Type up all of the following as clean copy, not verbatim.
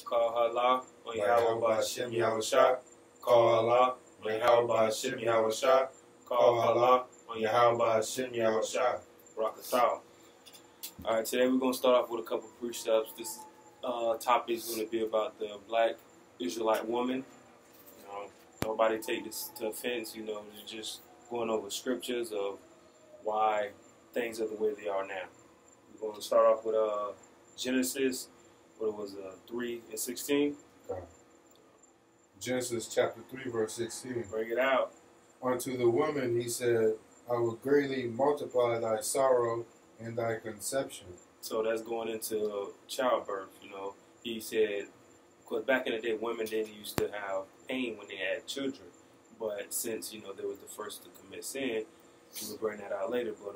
Call Allah on Yahawah Shem Yahawah. Call Allah on Yahawah Shem Yahawah. Call Allah on Yahawah Shem Yahawah. Rakatah. Alright, today we're going to start off with a couple of precepts. This topic is going to be about the black Israelite woman. Nobody take this to offense, we're just going over scriptures of why things are the way they are now. We're going to start off with Genesis, 3:16? Genesis chapter 3, verse 16. Bring it out. Unto the woman he said, I will greatly multiply thy sorrow and thy conception. So that's going into childbirth, He said, because back in the day, women didn't used to have pain when they had children. But since, they was the first to commit sin, we will bring that out later. But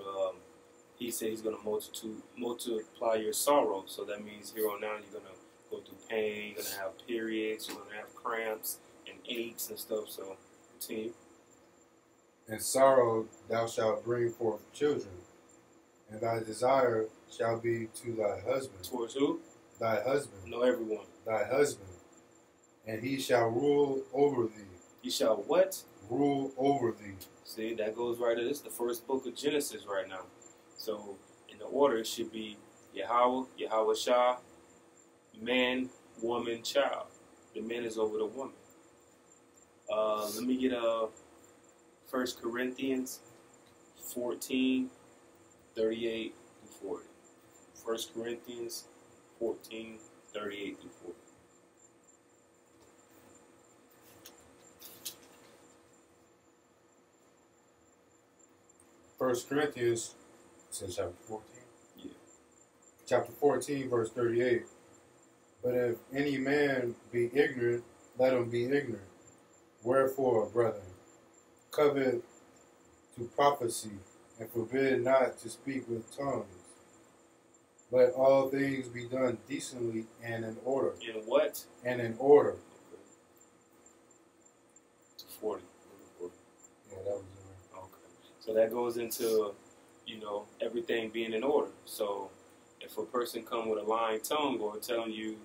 he said he's going to multiply your sorrow. So that means here on out, you're going to go through pain, you're going to have periods, you're going to have cramps and aches and stuff. So continue. And sorrow thou shalt bring forth children, and thy desire shall be to thy husband. Towards who? Thy husband. No, everyone. Thy husband. And he shall rule over thee. He shall what? Rule over thee. See, that goes right to this, the first book of Genesis right now. So, in the order, it should be Yahawah, Yahawah Shah, man, woman, child. The man is over the woman. Let me get 1 Corinthians 14, 38 through 40. 1 Corinthians 14, 38 through 40. First Corinthians, says chapter 14? Yeah. Chapter 14, verse 38. But if any man be ignorant, let him be ignorant. Wherefore, brethren, covet to prophecy, and forbid not to speak with tongues. Let all things be done decently and in order. In what? And in order. Okay. 40. Yeah, that was it. Okay. So that goes into, everything being in order. So if a person come with a lying tongue or telling you,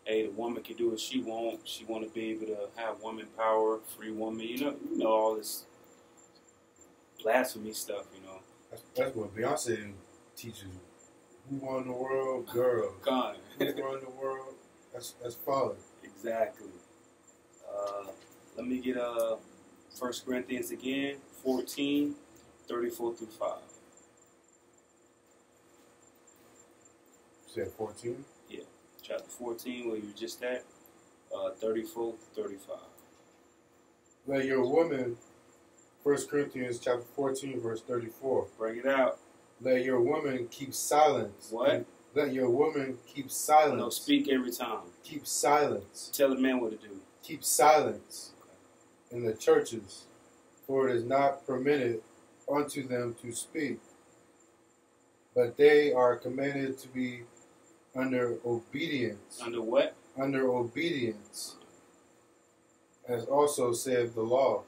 hey, the woman can do what she want to be able to have woman power, free woman, all this blasphemy stuff, That's what Beyonce teaches. Who won the world? Girl. God. Who won the world? That's father. Exactly. Let me get 1 Corinthians again, 14, 34 through 5. You said 14? Yeah. Chapter 14, where you just at, 34, 35. Let your woman, 1 Corinthians chapter 14, verse 34. Bring it out. Let your woman keep silence. What? Let your woman keep silence. No, speak every time. Keep silence. Tell a man what to do. Keep silence in the churches, for it is not permitted unto them to speak. But they are commanded to be under obedience. Under what? Under obedience, as also saith the law.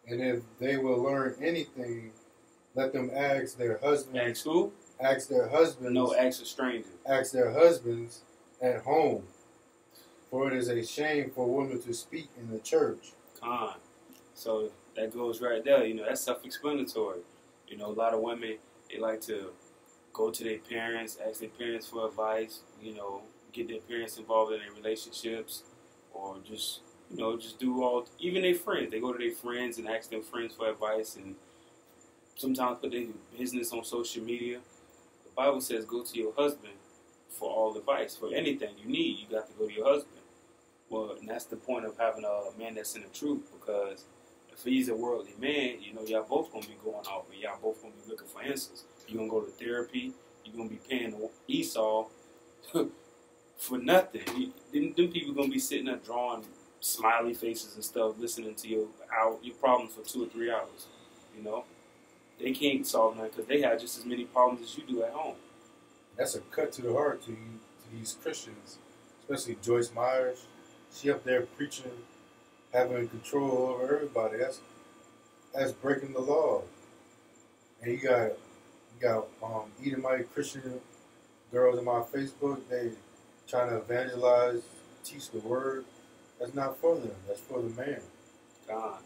And if they will learn anything, let them ask their husbands. Ask who? Ask their husbands. No, ask a stranger. Ask their husbands at home. For it is a shame for women to speak in the church. Con. So that goes right there. That's self-explanatory. A lot of women, they like to go to their parents, ask their parents for advice, get their parents involved in their relationships, or just do even their friends. They go to their friends and ask their friends for advice, and sometimes put their business on social media. The Bible says go to your husband for all advice. For anything you need, you got to go to your husband. Well, and that's the point of having a man that's in the truth, because if he's a worldly man, y'all both going to be going off, and y'all both going to be looking for answers. You're going to go to therapy. You're going to be paying Esau for nothing. Them people going to be sitting there drawing smiley faces and stuff, listening to your problems for 2 or 3 hours. They can't solve nothing because they have just as many problems as you do at home. That's a cut to the heart to these Christians, especially Joyce Myers. She up there preaching, having control over everybody. That's breaking the law. And you got Edomite Christian girls on my Facebook. They trying to evangelize teach the word, that's not for them. That's for the man. God.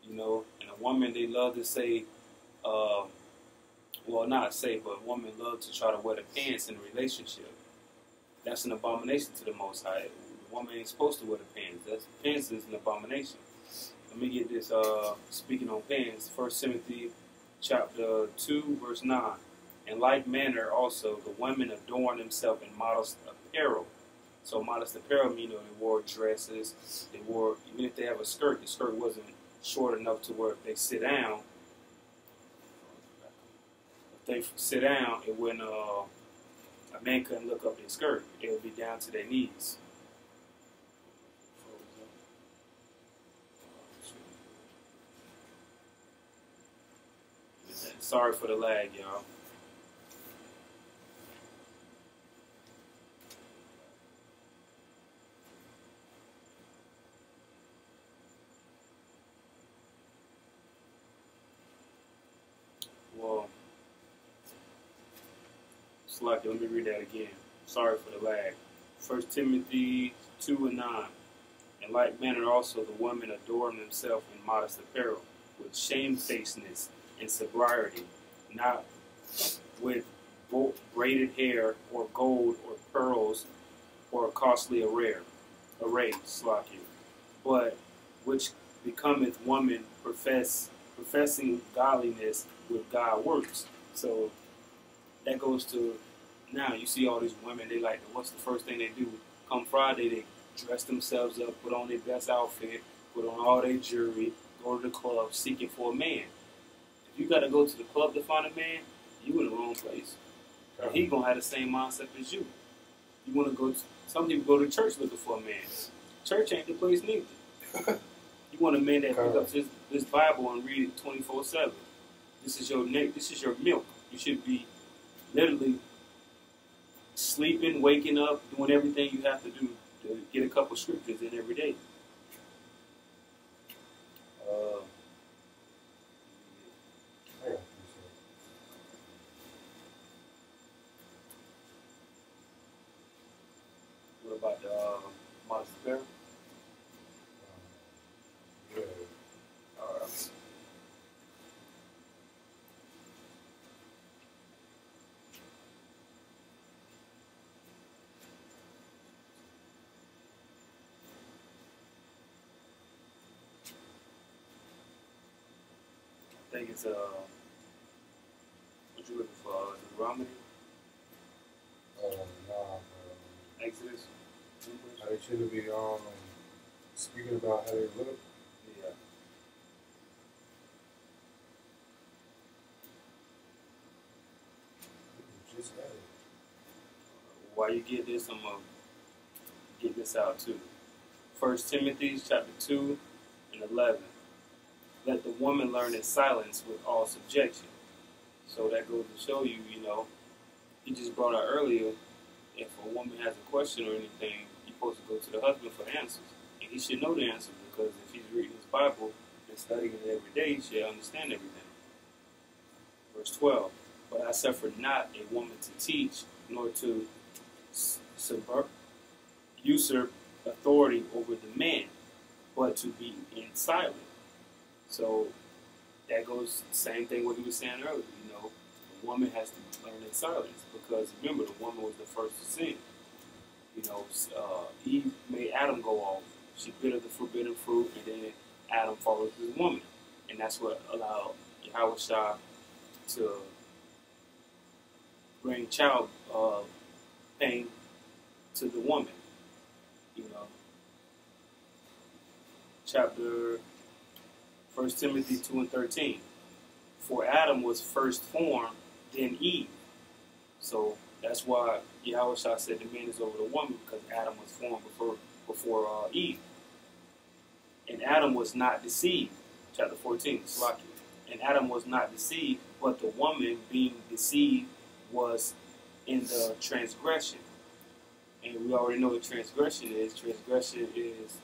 You know, and a woman, they love to say, well, not say, but women love to try to wear the pants in a relationship. That's an abomination to the Most High. The woman ain't supposed to wear the pants. Pants is an abomination. Let me get this, speaking on pants, 1 Timothy chapter 2, verse 9. In like manner also, the women adorn themselves in modest apparel. So modest apparel means, they wore dresses. They wore, even if they have a skirt, the skirt wasn't short enough to where if they sit down, it wouldn't, a man couldn't look up their skirt. It would be down to their knees. Sorry for the lag, y'all. Well, let me read that again. Sorry for the lag. 1 Timothy 2 and 9. In like manner also the women adorn themselves in modest apparel, with shamefacedness and sobriety, not with braided hair or gold or pearls or costly array, but which becometh woman professing godliness with God works. So that goes to, now you see all these women, they like, what's the first thing they do? Come Friday, they dress themselves up, put on their best outfit, put on all their jewelry, go to the club seeking for a man. If you got to go to the club to find a man, you in the wrong place. And he going to have the same mindset as you. You want to go to, some people go to church looking for a man. Church ain't the place neither. You want a man that pick up this Bible and read it 24/7. This is your milk. You should be literally sleeping, waking up, doing everything you have to do to get a couple scriptures in every day. What about the modest apparel? Yeah. All right. I think it's what you looking for? Deuteronomy? Nah, Exodus? they should be speaking about how they look. Yeah. Just had it. While you get this, I'm going to get this out too. 1 Timothy chapter 2 and 11. Let the woman learn in silence with all subjection. So that goes to show you, he just brought out earlier, if a woman has a question or anything, you're supposed to go to the husband for the answers. And he should know the answers, because if he's reading his Bible and studying it every day, he should understand everything. Verse 12. But I suffer not a woman to teach, nor to usurp authority over the man, but to be in silence. So that goes the same thing what he was saying earlier. The woman has to learn in silence, because remember, the woman was the first to sin. Eve made Adam go off. She bit of the forbidden fruit, and then Adam followed his woman, and that's what allowed Yahawah to bring child pain to the woman. Chapter 1 Timothy 2 and 13. For Adam was first formed, then Eve. So that's why Yahawah said the man is over the woman, because Adam was formed before Eve. And Adam was not deceived. Chapter 14, Slakia. And Adam was not deceived, but the woman being deceived was in the transgression. And we already know what transgression is. Transgression is,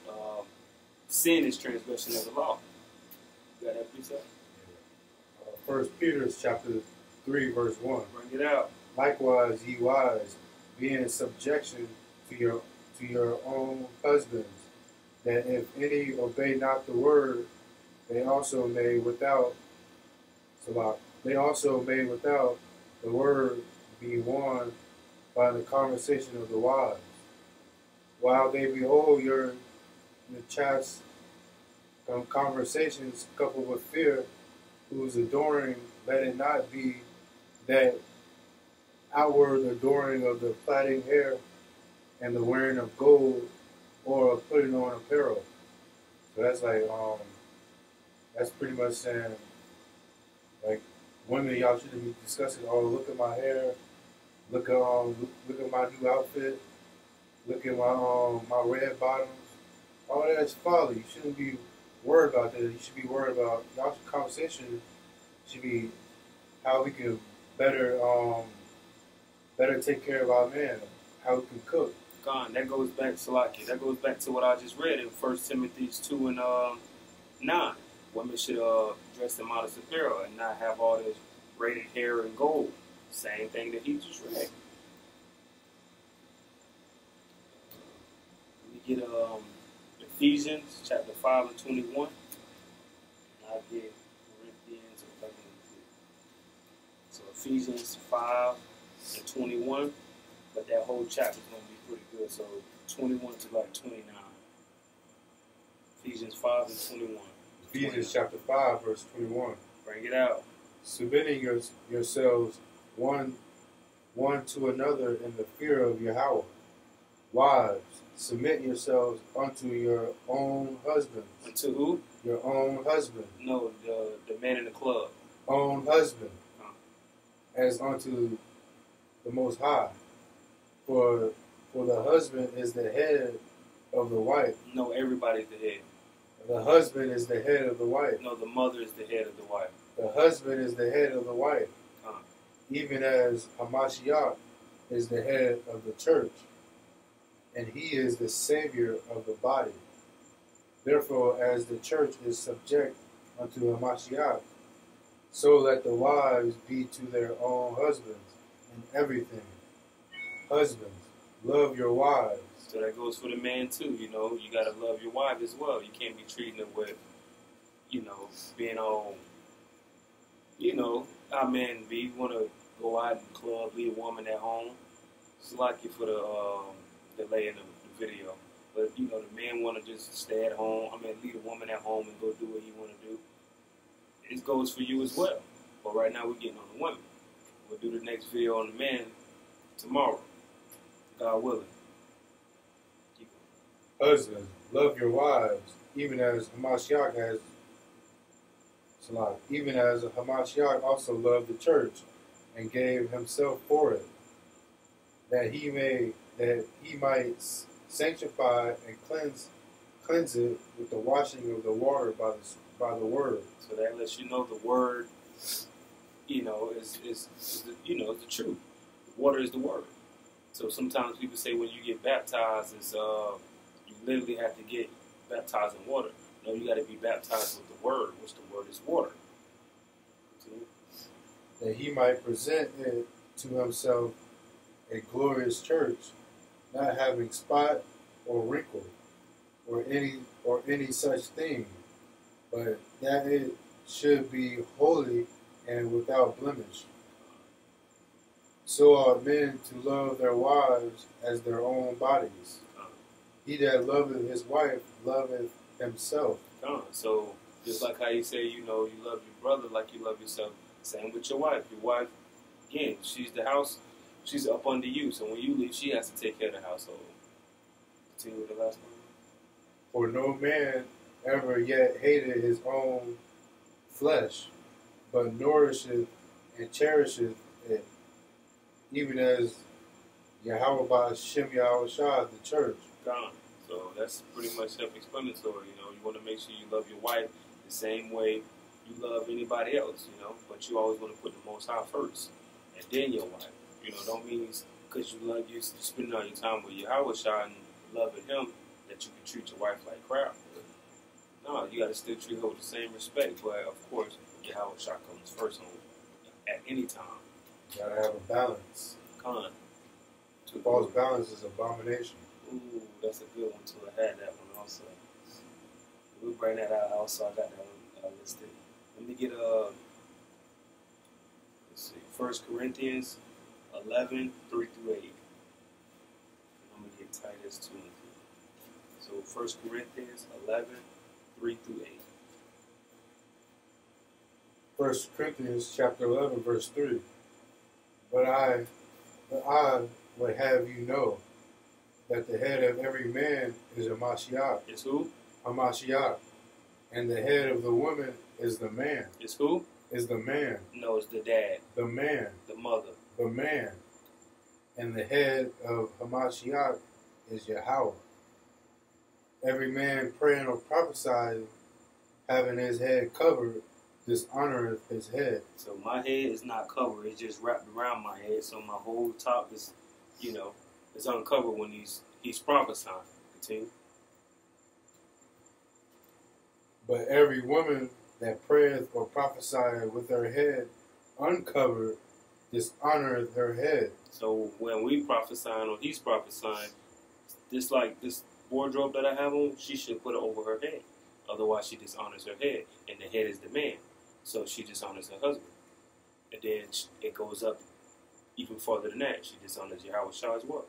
sin is transgression of the law. You got that, please, sir? 1 Peter chapter 3, verse 1. Bring it out. Likewise, ye wives, be in subjection to unto your own husbands, that if any obey not the word, they also may without Salah, they also may without the word be won by the conversation of the wives, while they behold your chaste conversations coupled with fear, whose adoring, let it not be that outward adoring of the plaiting hair and the wearing of gold or of putting on apparel. So that's like that's pretty much saying like women, y'all shouldn't be discussing, oh, look at my hair, look at my new outfit, look at my red bottoms. All that's folly. You shouldn't be worried about that. You should be worried about y'all's conversation should be how we can better take care of our man, how we can cook. God, that goes back to that goes back to what I just read in 1 Timothy 2 and 9. Women should dress in modest apparel and not have all this braided hair and gold. Same thing that he just read. We get Ephesians chapter 5 and 21. And I get Corinthians 11 and 2. So Ephesians 5 and 21. But that whole chapter is going to be pretty good. So 21 to like 29. Ephesians 5 and 21. Ephesians chapter 5, verse 21. Bring it out. Submitting yourselves one to another in the fear of Yahawah. Wives, submit yourselves unto your own husbands. Unto who? Your own husband. No, the man in the club. Own husband. As unto the Most High. For the husband is the head of the wife. No, everybody's the head. The husband is the head of the wife. No, the mother is the head of the wife. The husband is the head of the wife. Even as Hamashiach is the head of the church. And he is the Savior of the body. Therefore, as the church is subject unto Hamashiach, so let the wives be to their own husbands in everything. Husbands, love your wives. So that goes for the man too, you know. You gotta love your wife as well. You can't be treating her with, being on, our men be. You wanna go out in the club, leave a woman at home. It's lucky for the lay in the video. But the man wanna just stay at home. Leave a woman at home and go do what he wanna do. It goes for you as well. But right now we're getting on the women. We'll do the next video on the men tomorrow. God willing. Husbands, love your wives, even as Hamashiach has. Even as Hamashiach also loved the church, and gave himself for it, that he might sanctify and cleanse it with the washing of the water by the word. So that lets you know the word, is the truth. The water is the word. So sometimes people say when you get baptized, it's you literally have to get baptized in water. No, you got to be baptized with the word, which the word is water. Continue. That he might present it to himself a glorious church, not having spot or wrinkle or any such thing, but that it should be holy and without blemish. So ought men to love their wives as their own bodies. He that loveth his wife loveth himself. So just like how you say, you love your brother like you love yourself. Same with your wife. Your wife, again, she's the house. She's up under you. So when you leave, she has to take care of the household. Continue with the last one. For no man ever yet hated his own flesh, but nourisheth and cherisheth it, even as Yahawah Shem Yahushua, the church. So that's pretty much self-explanatory. You want to make sure you love your wife the same way you love anybody else, but you always want to put the Most High first, and then your wife. Don't mean because you spending all your time with Yahawah and loving him that you can treat your wife like crap. No, you got to still treat her with the same respect, but of course, Yahawah comes first on at any time. You gotta have a balance. False balance is abomination. Ooh. that's a good one too. I had that one also. We'll bring that out also. I got that one listed. Let me get let's see, 1 Corinthians 11, 3 through 8. And I'm going to get Titus 2 and 3. So 1 Corinthians 11, 3 through 8. 1 Corinthians chapter 11, verse 3. But I would have you know that the head of every man is a Mashiach. Is who? A Mashiach. And the head of the woman is the man. Is who? Is the man. No, it's the dad. The man. The mother. The man. And the head of Hamashiach is Yahawah. Every man praying or prophesying, having his head covered, dishonoreth his head. So my head is not covered. It's just wrapped around my head. So my whole top is, is uncovered when he's prophesying. Continue. But every woman that prayeth or prophesieth with her head uncovered, dishonoreth her head. So when we prophesying or he's prophesying, just like this wardrobe that I have on, she should put it over her head. Otherwise, she dishonors her head, and the head is the man. So she dishonors her husband. And then it goes up even further than that. She dishonors Yahawah Shah as well.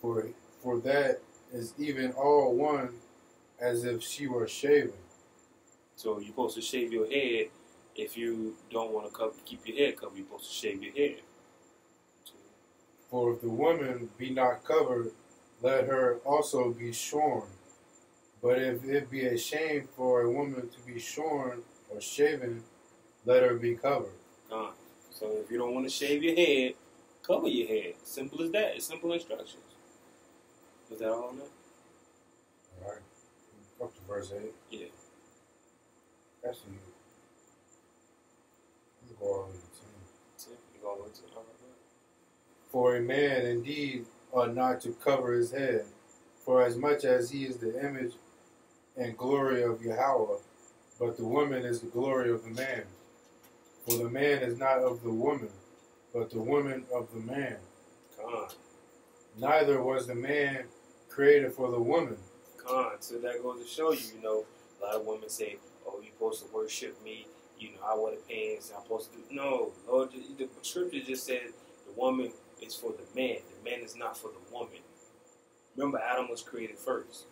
For that is even all one as if she were shaven. So you're supposed to shave your head. If you don't want to keep your head covered, you're supposed to shave your head. For if the woman be not covered, let her also be shorn. But if it be a shame for a woman to be shorn or shaven, let her be covered. So if you don't want to shave your head, cover your head. Simple as that. It's simple instructions. Was that all on that? All right. Up to verse 8. Yeah. Actually, go all the way to 10. You go all the way to 10. All right. For a man indeed ought not to cover his head, for as much as he is the image and glory of Yahawah, but the woman is the glory of the man. For the man is not of the woman, but the woman of the man. Neither was the man created for the woman. So that goes to show you, a lot of women say, oh, you're supposed to worship me, I wear the pants, I'm supposed to do. No, Lord, the scripture just said the woman is for the man. The man is not for the woman. Remember, Adam was created first.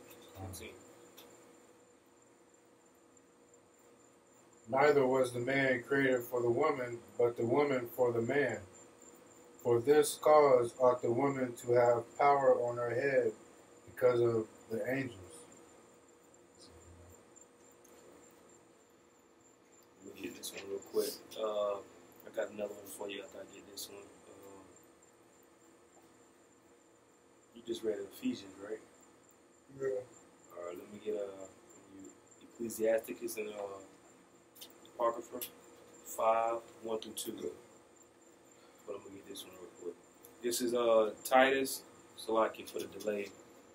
Neither was the man created for the woman, but the woman for the man. For this cause ought the woman to have power on her head because of the angels. Let me get this one real quick. I got another one for you after I get this one. You just read Ephesians, right? Yeah. All right, let me get Ecclesiasticus and Apocrypha 5, 1 through 2. But I'm gonna get this one real quick. This is Titus. Salaki for the delay.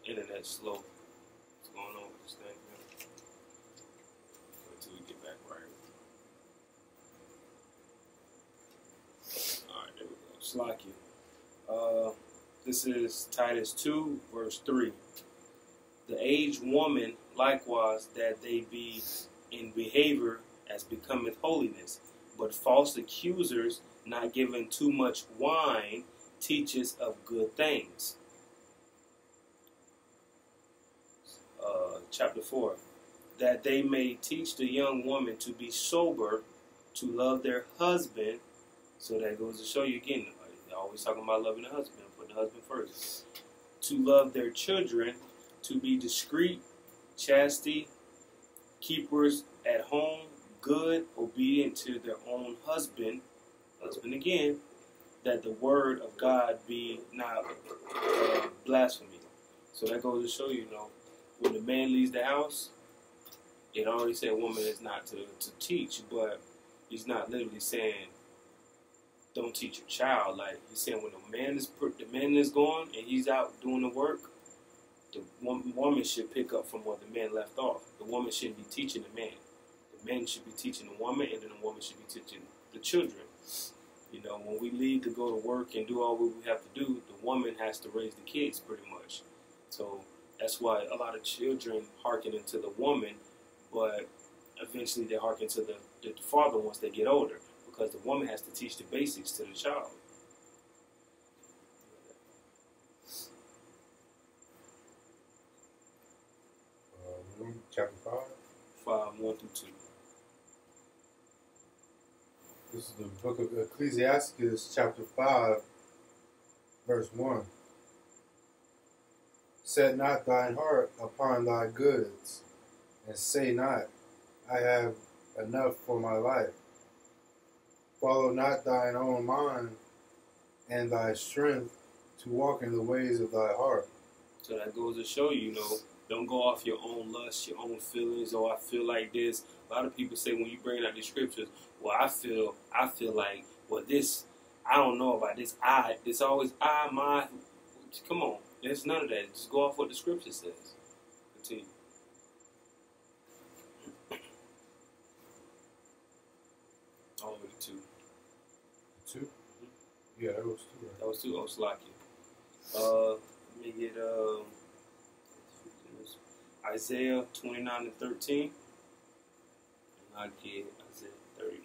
Internet slow. What's going on with this thing? Until we get back right. Alright, there we go. Salaki. This is Titus 2, verse 3. The aged woman likewise that they be in behavior as becometh holiness, but false accusers, not given too much wine, teachers of good things. Chapter 4. That they may teach the young woman to be sober, to love their husband. So that goes to show you again, they're always talking about loving the husband, putting the husband first. To love their children, to be discreet, chastity, keepers at home, good, obedient to their own husband again, that the word of God be not blasphemy. So that goes to show you, when the man leaves the house, it already said woman is not to teach, but he's not literally saying don't teach your child. Like he's saying when the man is gone and he's out doing the work, the woman should pick up from where the man left off. The woman shouldn't be teaching the man. The man should be teaching the woman, and then the woman should be teaching the children. You know, when we leave to go to work and do all we have to do, the woman has to raise the kids pretty much. So that's why a lot of children hearken into the woman, but eventually they hearken to the father once they get older, because the woman has to teach the basics to the child. Chapter 5? 1 through 2. This is the book of Ecclesiastes, chapter 5, verse 1. Set not thine heart upon thy goods, and say not, I have enough for my life. Follow not thine own mind and thy strength to walk in the ways of thy heart. So that goes to show you, don't go off your own lust, your own feelings. Oh, I feel like this. A lot of people say when you bring out the scriptures, well, I feel like, well, this, I don't know about this. It's always my. Come on, there's none of that. Just go off what the scripture says. Continue. All the way to 2. 2? Mm-hmm. Yeah, that was 2. Right? That was 2. Oh, Slacky. Let me get Isaiah 29 and 13. And I get Isaiah 30.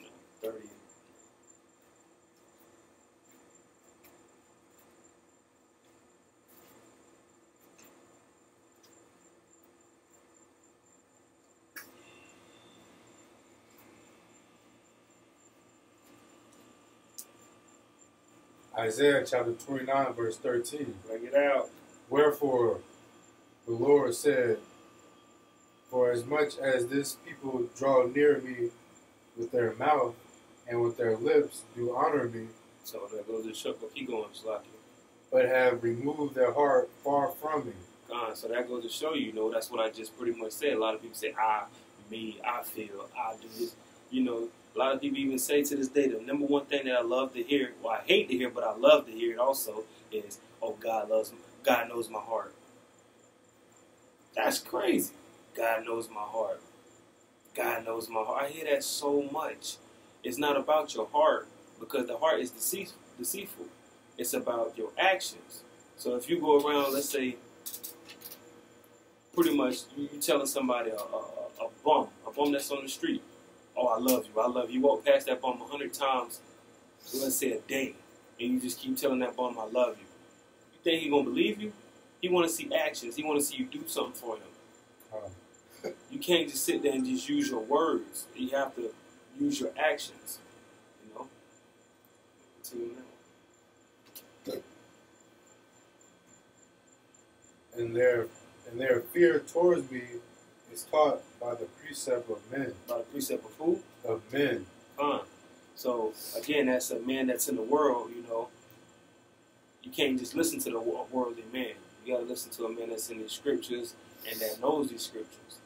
Isaiah chapter 29, verse 13. Bring it out. Wherefore the Lord said, for as much as this people draw near me with their mouth and with their lips do honor me. So that goes to show, but keep going, Slacky. But have removed their heart far from me. So that goes to show you, that's what I just pretty much said. A lot of people say, I feel, I do this. A lot of people even say to this day, the number one thing that I love to hear, well, I hate to hear, but I love to hear it also, is, oh, God loves me. God knows my heart. That's crazy. God knows my heart. God knows my heart. I hear that so much. It's not about your heart, because the heart is deceitful. It's about your actions. So if you go around, let's say, pretty much you telling somebody, a bum that's on the street, oh, I love you, I love you. You walk past that bum 100 times, let's say a day, and you just keep telling that bum, I love you. You think he gonna believe you? He want to see actions. He want to see you do something for him. You can't just sit there and just use your words. You have to use your actions. Continue now. And their fear towards me is taught by the precept of men. By the precept of who? Of men. So again, that's a man that's in the world. You can't just listen to the worldly man. You got to listen to a man that's in the scriptures and that knows these scriptures,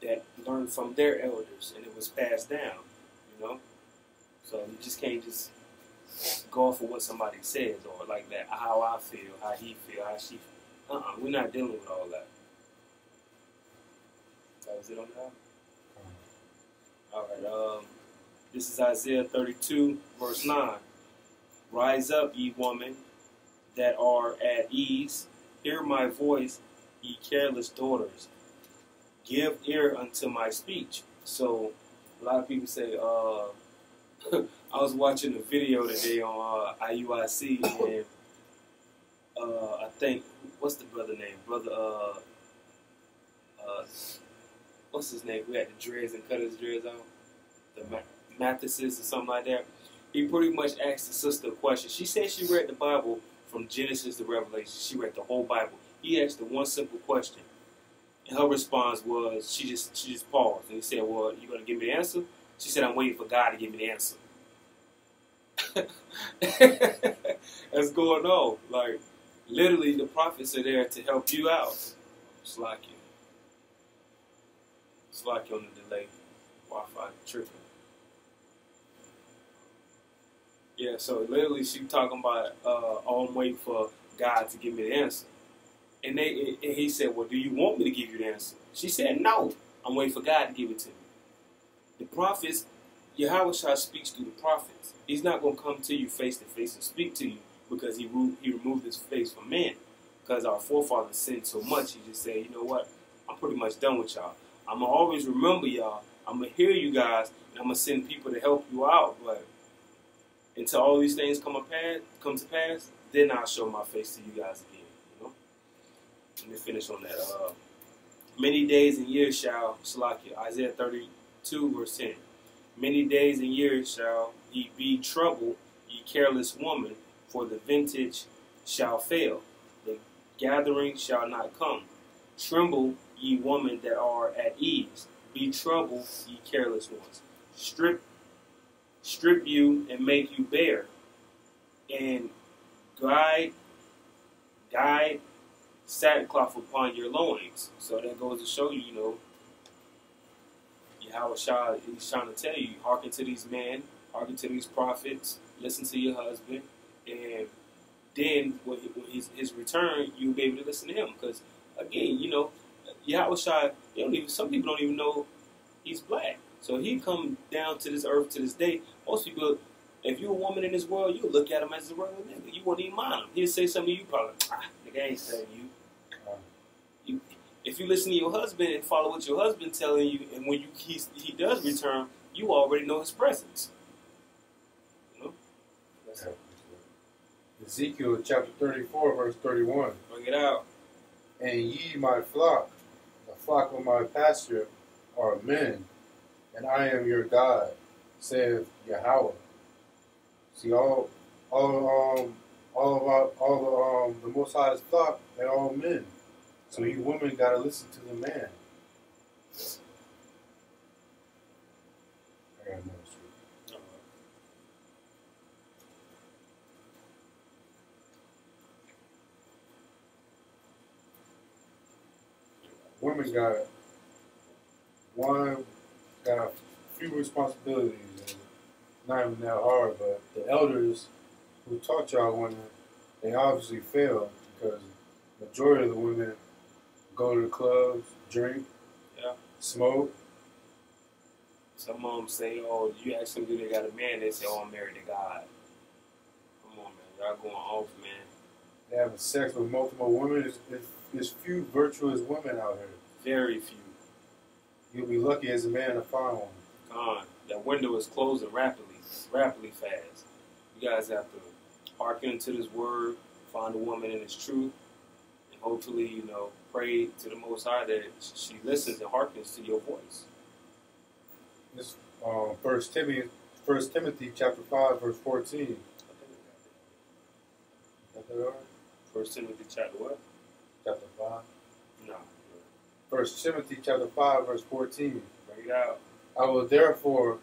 that learned from their elders, and it was passed down. So you just can't just go off of what somebody says, or like that, how I feel, how he feel, how she feel. We're not dealing with all that. That was it on that? All right. This is Isaiah 32, verse 9. Rise up, ye women that are at ease. Hear my voice, ye careless daughters. Give ear unto my speech. So, a lot of people say, I was watching a video today on IUIC, and I think, what's the brother name? What's his name? We had the dreads and cut his dreads out. The Mathises or something like that. He pretty much asked the sister a question. She said she read the Bible from Genesis to Revelation. She read the whole Bible. He asked her one simple question. And her response was, she just paused. And he said, well, you going to give me the answer? She said, I'm waiting for God to give me the answer. That's going on. Like, literally, the prophets are there to help you out. Slack you. Slack you on the delay. Wi-Fi tripping. Yeah, so literally she talking about, I'm waiting for God to give me the answer. And he said, well, do you want me to give you the answer? She said, no, I'm waiting for God to give it to me. The prophets Yahawah speaks through the prophets. He's not going to come to you face to face and speak to you because he removed his face from man. Because our forefathers sinned so much, he just said, you know what? I'm pretty much done with y'all. I'm going to always remember y'all. I'm going to hear you guys, and I'm going to send people to help you out. But until all these things come to pass, then I'll show my face to you guys again. You know? Let me finish on that. Many days and years shall, Salakia, Isaiah 32, verse 10. Many days and years shall ye be troubled, ye careless woman, for the vintage shall fail. The gathering shall not come. Tremble, ye women that are at ease. Be troubled, ye careless ones. Strip you and make you bare. And guide sackcloth upon your loins. So that goes to show you, you know, Yahawah, he's trying to tell you, hearken to these men, hearken to these prophets, listen to your husband, and then when his return, you'll be able to listen to him. Because, again, you know, Yahawah, some people don't even know he's black. So he come down to this earth to this day. Most people, if you're a woman in this world, you'll look at him as a regular nigga. You won't even mind him. He'll say something to you, probably, nigga, I ain't saying you. If you listen to your husband and follow what your husband telling you, and when he does return, you already know his presence. You know? That's it. Ezekiel chapter 34, verse 31. Bring it out. And ye, my flock, the flock of my pasture, are men, and I am your God, saith Yahawah. See, the Most High's flock, they're all men. So you women gotta listen to the man. I got another scripture. Women got a few responsibilities. And not even that hard, but the elders who taught y'all women, they obviously failed because the majority of the women go to the clubs, drink, smoke. Some of them say, oh, you ask them, do they got a man? They say, oh, I'm married to God. Come on, man. Y'all going off, man. They having sex with multiple women. There's few virtuous women out here. Very few. You'll be lucky as a man to find one. God, that window is closing rapidly fast. You guys have to hearken to this word, find a woman in its truth, and hopefully, you know, pray to the Most High that she listens and hearkens to your voice. This 1 Timothy chapter 5, verse 14. Got that right? 1 Timothy chapter what? Chapter 5? No. 1 Timothy chapter 5, verse 14. Bring it out. I will therefore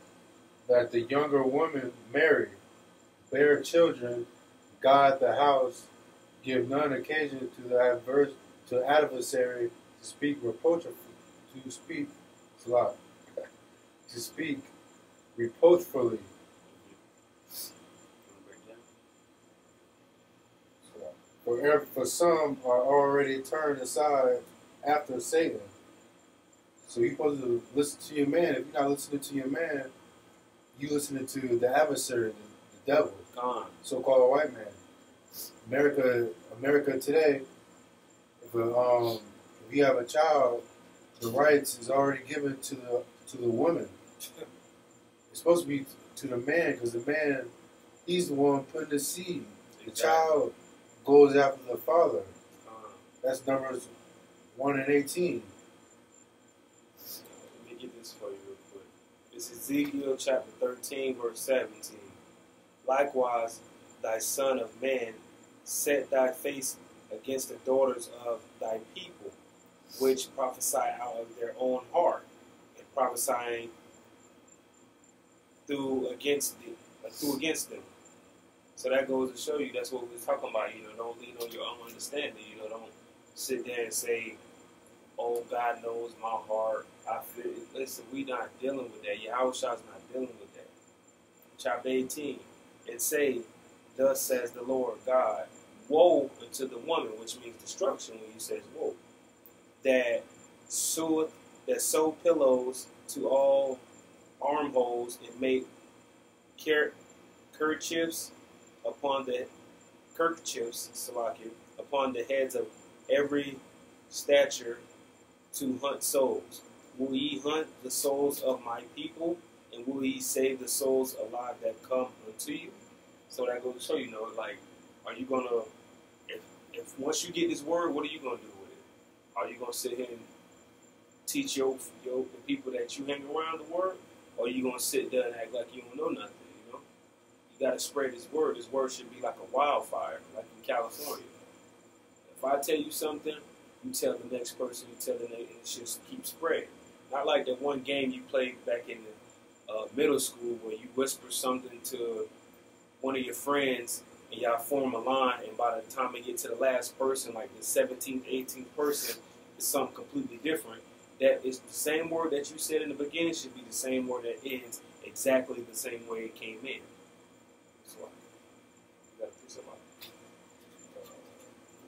that the younger women marry, bear children, guard the house, give none occasion to the adversary to speak reproachfully, For some are already turned aside after Satan. So you're supposed to listen to your man. If you're not listening to your man, you listening to the adversary, the devil, so-called white man. America today, if you have a child, the rights is already given to the woman. It's supposed to be to the man, because the man, he's the one putting the seed. The child goes after the father. That's Numbers 1 and 18. Let me get this for you real quick. This is Ezekiel chapter 13, verse 17. Likewise, thy son of man, set thy face against the daughters of thy people, which prophesy out of their own heart, and prophesying through against them. So that goes to show you that's what we're talking about. You know, don't lean on your own understanding. You know, don't sit there and say, "Oh, God knows my heart." I feel. Listen, we not dealing with that. Yahawah's not dealing with that. Chapter 18, it say, "Thus says the Lord God, woe unto the woman," which means destruction when he says woe, that sew pillows to all armholes and make kerchiefs upon the Salakia, upon the heads of every stature to hunt souls. Will ye hunt the souls of my people, and will ye save the souls alive that come unto you? So that goes to show you, like, are you gonna, if once you get this word, what are you gonna do with it? Are you gonna sit here and teach the people that you hang around the word, or are you gonna sit there and act like you don't know nothing? You gotta spread this word. This word should be like a wildfire, like in California. If I tell you something, you tell the next person, you tell the next, and it just keep spreading. Not like that one game you played back in the middle school where you whisper something to one of your friends and y'all form a line, and by the time they get to the last person, like the 17th, 18th person, it's something completely different. That is the same word that you said in the beginning should be the same word that ends exactly the same way it came in. So, you got to do something.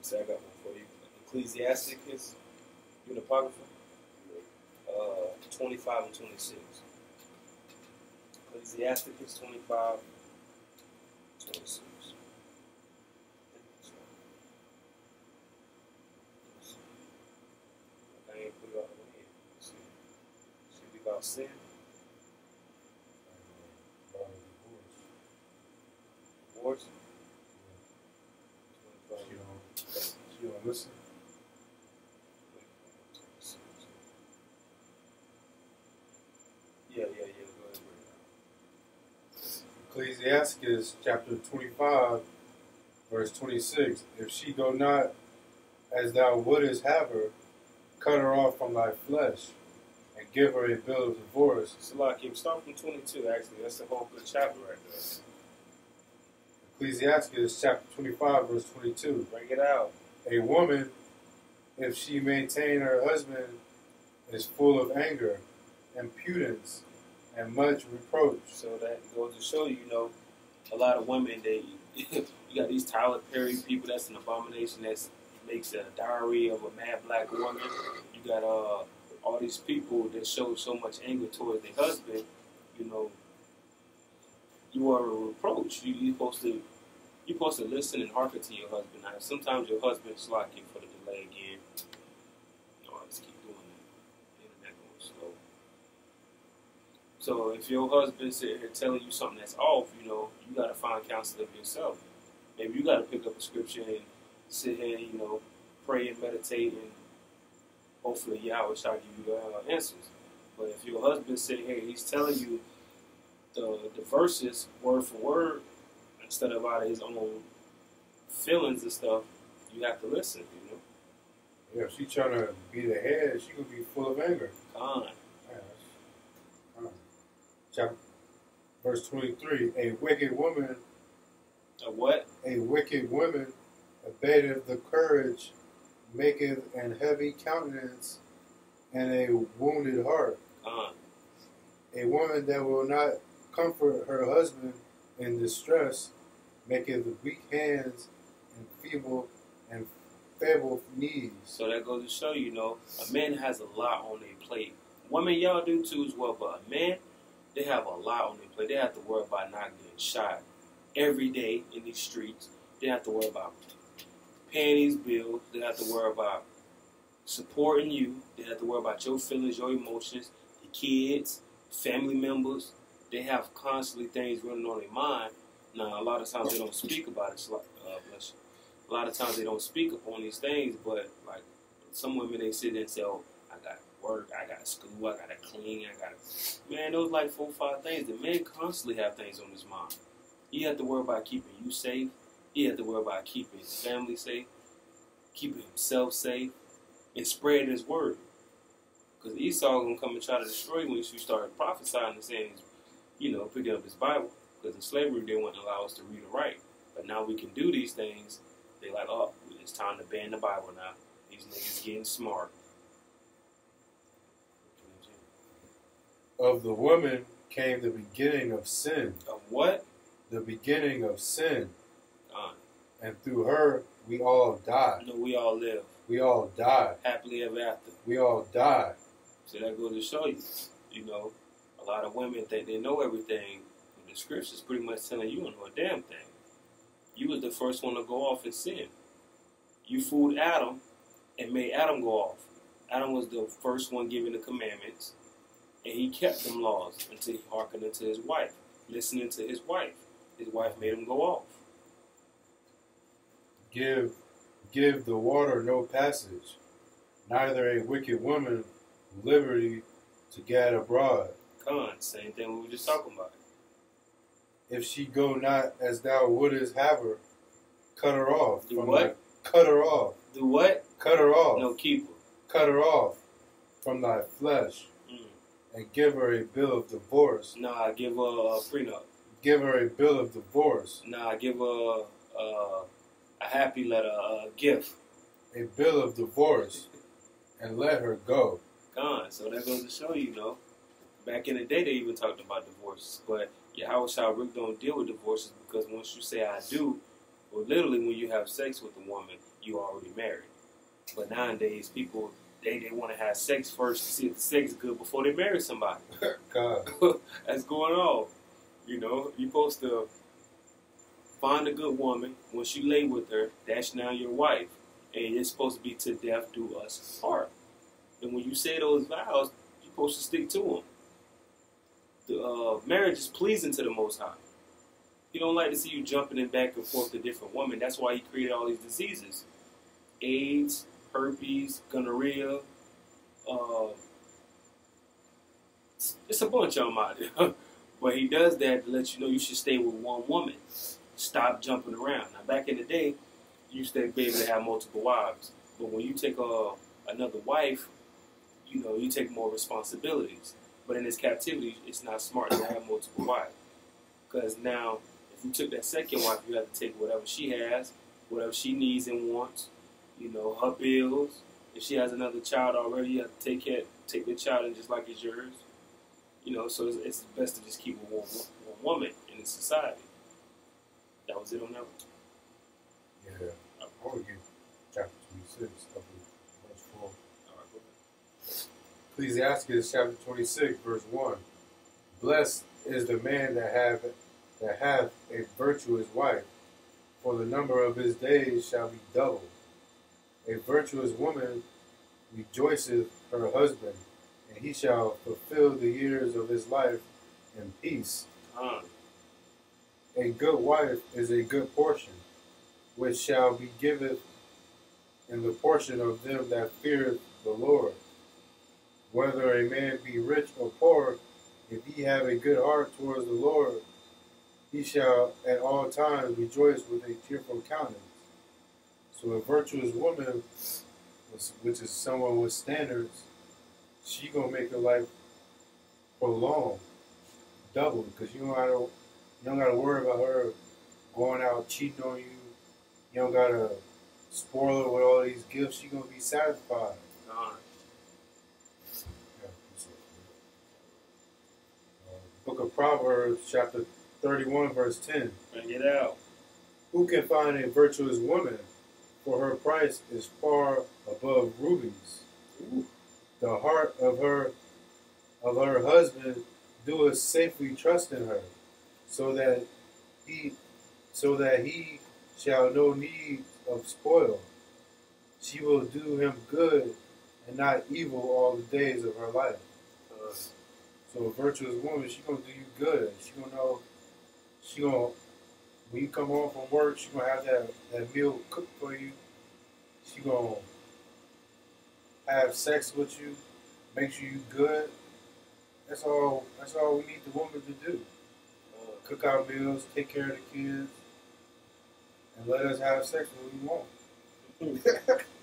So I got one for you. Ecclesiasticus, you in the Apocrypha? 25 and 26. Ecclesiasticus 25, 26. I ain't put it all the way in. Let's see. Should be about sin. Divorce. She don't listen. Yeah. Go ahead. Ecclesiasticus chapter 25, verse 26. If she go not as thou wouldest have her, cut her off from thy flesh, and give her a bill of divorce. Salakia, start from 22, actually. That's the whole good chapter right there. Ecclesiasticus chapter 25, verse 22. Bring it out. A woman, if she maintain her husband, is full of anger, impudence, and much reproach. So that goes to show you, a lot of women, you got these Tyler Perry people, that's an abomination, that makes a diary of a mad black woman. You got all these people that show so much anger towards their husband. You are a reproach. You're supposed to listen and hearken to your husband. Now, sometimes your husband's slacking for the delay again. I just keep doing that. The internet going slow. So if your husband sitting here telling you something that's off, you got to find counsel of yourself. Maybe you got to pick up a scripture and sit here and, pray and meditate, and hopefully Yahawah shall give you the answers. But if your husband's sitting here, he's telling you the verses word for word instead of out of his own feelings and stuff, you have to listen, Yeah, if she's trying to be the head, she could be full of anger. Chapter, verse 23, a wicked woman. A what? A wicked woman abateth the courage, maketh an heavy countenance, and a wounded heart. A woman that will not comfort her husband in distress, maketh weak hands and feeble knees. So that goes to show a man has a lot on their plate. Women, y'all do too as well, but a man, they have a lot on their plate. They have to worry about not getting shot every day in these streets. They have to worry about paying these bills. They have to worry about supporting you. They have to worry about your feelings, your emotions, the kids, family members. They have constantly things running on their mind. Now, a lot of times they don't speak about it. Bless you. A lot of times they don't speak upon these things, but like some women, they sit there and say, "Oh, I got to work, I got to school, I got to clean, I got to..." Man, those like 4 or 5 things. The man constantly have things on his mind. He have to worry about keeping you safe. He have to worry about keeping his family safe, keeping himself safe, and spreading his word. Because Esau gonna come and try to destroy you when you start prophesying and saying, picking up his Bible. Because in slavery, they wouldn't allow us to read and write. But now we can do these things. They like, oh, it's time to ban the Bible now. These niggas getting smart. Of the woman came the beginning of sin. Of what? The beginning of sin. And through her, we all died. No, we all live. We all died. Happily ever after. We all died. So that goes to show you, A lot of women think they know everything. The scripture's pretty much telling you don't know a damn thing. You was the first one to go off in sin. You fooled Adam and made Adam go off. Adam was the first one given the commandments, and he kept them laws until he hearkened unto his wife, listening to his wife. His wife made him go off. Give the water no passage, neither a wicked woman liberty to gad abroad. Same thing we were just talking about. If she go not as thou wouldest have her, cut her off. Do what? Cut her off. Do what? Cut her off. No, keep her. Cut her off from thy flesh, and give her a bill of divorce. Nah, give her a prenup. Give her a bill of divorce. Nah, give her a happy letter, a gift. A bill of divorce, and let her go. So that goes to show you, back in the day they even talked about divorces, but Yahawah really don't deal with divorces because once you say I do, well, literally when you have sex with a woman, you already married. But nowadays people they want to have sex first to see if the sex is good before they marry somebody. God. That's going on. You're supposed to find a good woman. Once you lay with her, that's now your wife, and it's supposed to be to death do us part. And when you say those vows, you're supposed to stick to them. The marriage is pleasing to the Most High. He don't like to see you jumping in back and forth to different women. That's why he created all these diseases. AIDS, herpes, gonorrhea. It's a bunch of them out there. But he does that to let you know you should stay with one woman. Stop jumping around. Now, back in the day, you used to be able to have multiple wives. But when you take another wife, you take more responsibilities. But in this captivity, it's not smart to have multiple wives. Because now, if you took that second wife, you have to take whatever she has, whatever she needs and wants, her bills. If she has another child already, you have to take the child and just like it's yours. So it's best to just keep one woman in the society. That was it on that one. Yeah. I want to get chapter 26, verse 4. All right, go ahead. Ecclesiastes chapter 26, verse 1. Blessed is the man that hath a virtuous wife, for the number of his days shall be doubled. A virtuous woman rejoiceth her husband, and he shall fulfill the years of his life in peace. A good wife is a good portion, which shall be given in the portion of them that fear the Lord. Whether a man be rich or poor, if he have a good heart towards the Lord, he shall at all times rejoice with a cheerful countenance. So a virtuous woman, which is someone with standards, she gonna make her life prolonged, double, because you don't gotta worry about her going out cheating on you. You don't gotta spoil her with all these gifts. She gonna be satisfied. Book of Proverbs, chapter 31, verse 10. Bring it out. Who can find a virtuous woman? For her price is far above rubies. Ooh. The heart of her husband doeth safely trust in her, so that he shall no need of spoil. She will do him good and not evil all the days of her life. So a virtuous woman, she gonna do you good. She gonna when you come home from work, she gonna have that meal cooked for you. She gonna have sex with you, make sure you good. That's all we need the woman to do. Cook our meals, take care of the kids, and let us have sex when we want.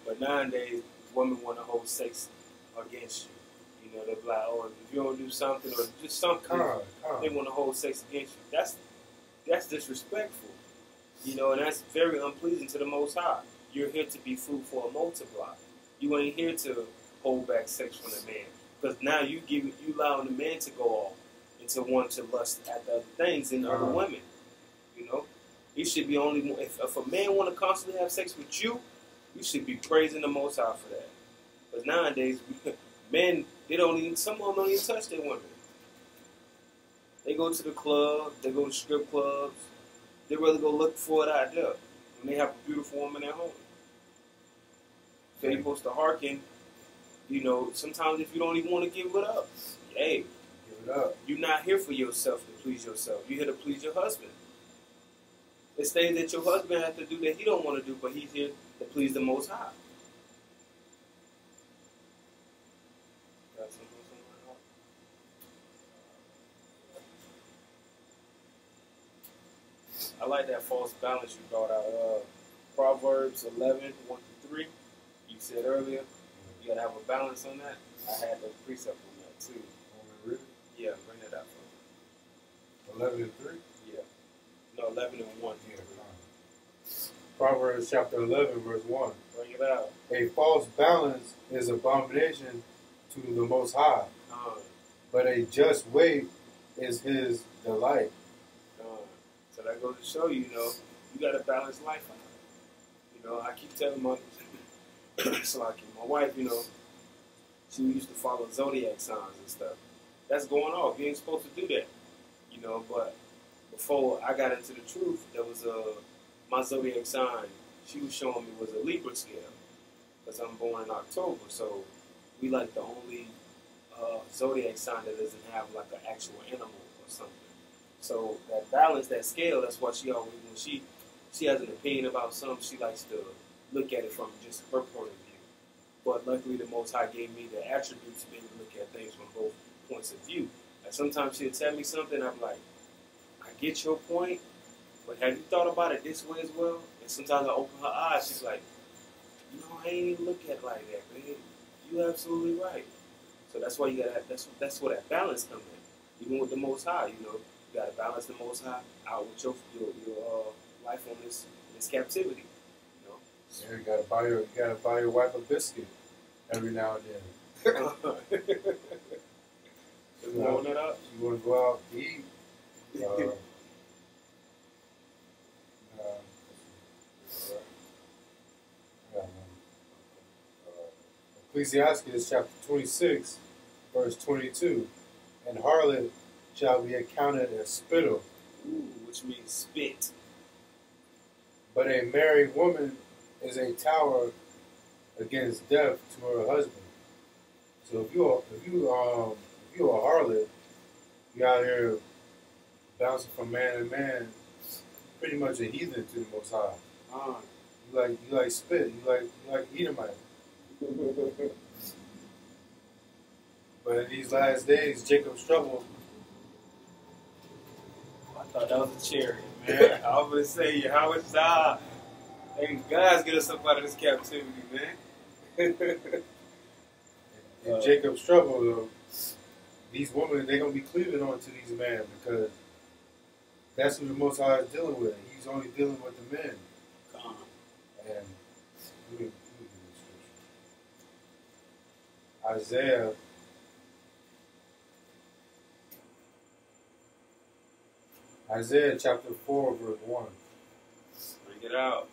But nowadays, women want to hold sex against you. They're like, if you don't do something or just something, they want to hold sex against you. That's disrespectful. And that's very unpleasing to the Most High. You're here to be fruitful and multiply. You ain't here to hold back sex from the man. Because now you allowing the man to go off and to want to lust after other things in other women. You should be only if a man want to constantly have sex with you, you should be praising the Most High for that. Because nowadays, men some of them don't even touch their women. They go to the club, they go to strip clubs. They rather go look for it out there when they have a beautiful woman at home. So you're supposed to hearken. You know, sometimes if you don't even want to give it up, hey, Give it up. you're not here for yourself to please yourself. You're here to please your husband. It's things that your husband has to do that he don't want to do, but he's here to please the Most High. Got something on my heart? I like that false balance you brought out. Proverbs 11, 1-3. You said earlier, you got to have a balance on that. I had the precept on that too. Really? Yeah, bring that up. 11 and 3? Yeah. No, 11 and 1. Yeah. Proverbs chapter 11, verse 1. Bring it out. A false balance is abomination to the Most High, but a just weight is his delight. So that goes to show you, you know, you got to balance life out. You know, I keep telling my, so like my wife, you know, she used to follow zodiac signs and stuff. That's going off. You ain't supposed to do that. You know, but before I got into the truth, there was my zodiac sign, she was showing me was a Libra scale. Because I'm born in October, so we like the only zodiac sign that doesn't have like an actual animal or something. So that balance, that scale, that's why she always, when she has an opinion about something, she likes to look at it from just her point of view. But luckily the Most High gave me the attributes to be able to look at things from both points of view. Like sometimes she'll tell me something, I'm like, I get your point, but have you thought about it this way as well? And sometimes I open her eyes, she's like, you know, I ain't even look at it like that, man. You're absolutely right. So that's why you gotta. That's where that balance comes in. Even with the Most High, you know, you gotta balance the Most High out with your life on this captivity. You know. Yeah, you gotta buy your wife a biscuit every now and then. Just blowing it up. You want to go out to eat? Ecclesiastes chapter 26, verse 22. And harlot shall be accounted as spittle. Ooh, which means spit. But a married woman is a tower against death to her husband. So if you're a harlot, you out here bouncing from man to man, pretty much a heathen to the Most High. You like spit. You like Edomite. But in these last days, Jacob's trouble. I thought that was a chariot, man. I was gonna say Yahawah. Hey, guys, get us up out of this captivity, man. In Jacob's trouble, though, these women, they're going to be cleaving on to these men because that's who the Most High is dealing with. He's only dealing with the men. And let me get this scripture. Isaiah chapter 4, verse 1. Bring it out.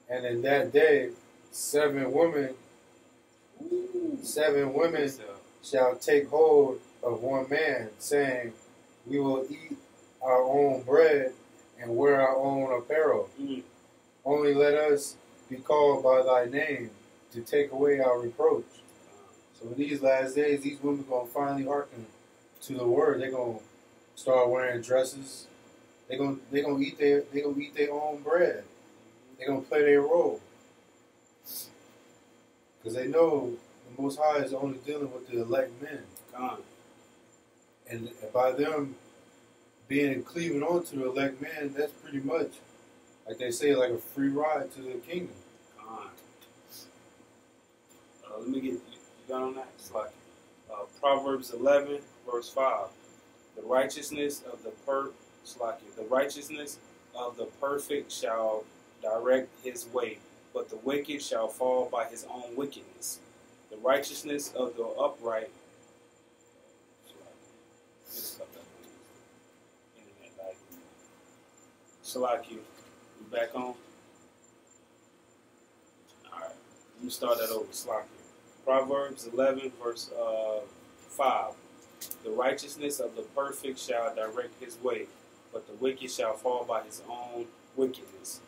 And in that day, seven women shall take hold of one man, saying, we will eat our own bread and wear our own apparel. Only let us be called by thy name to take away our reproach. So in these last days, these women are going to finally hearken to the word. They're going to start wearing dresses. They're going to eat their own bread. They're going to play their role. Because they know the Most High is only dealing with the elect men. And by them being cleaving on to the elect men, that's pretty much, like they say, like a free ride to the kingdom. Let me get you got on that. It's like Proverbs 11, verse 5. The righteousness of the perfect shall direct his way, but the wicked shall fall by his own wickedness. The righteousness of the upright. Shalaki, we back on? Alright, let me start that over. Shalaki. Proverbs 11, verse 5. The righteousness of the perfect shall direct his way, but the wicked shall fall by his own wickedness.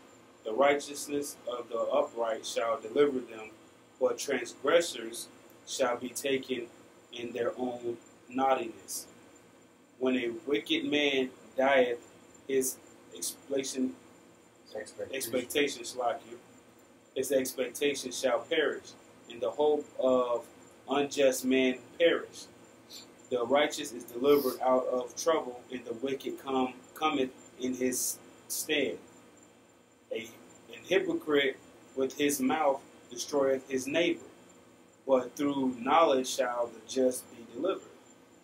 The righteousness of the upright shall deliver them, but transgressors shall be taken in their own naughtiness. When a wicked man dieth, his expectation his expectation shall perish, and the hope of unjust man perish. The righteous is delivered out of trouble, and the wicked cometh in his stead. An hypocrite with his mouth destroyeth his neighbor, but through knowledge shall the just be delivered.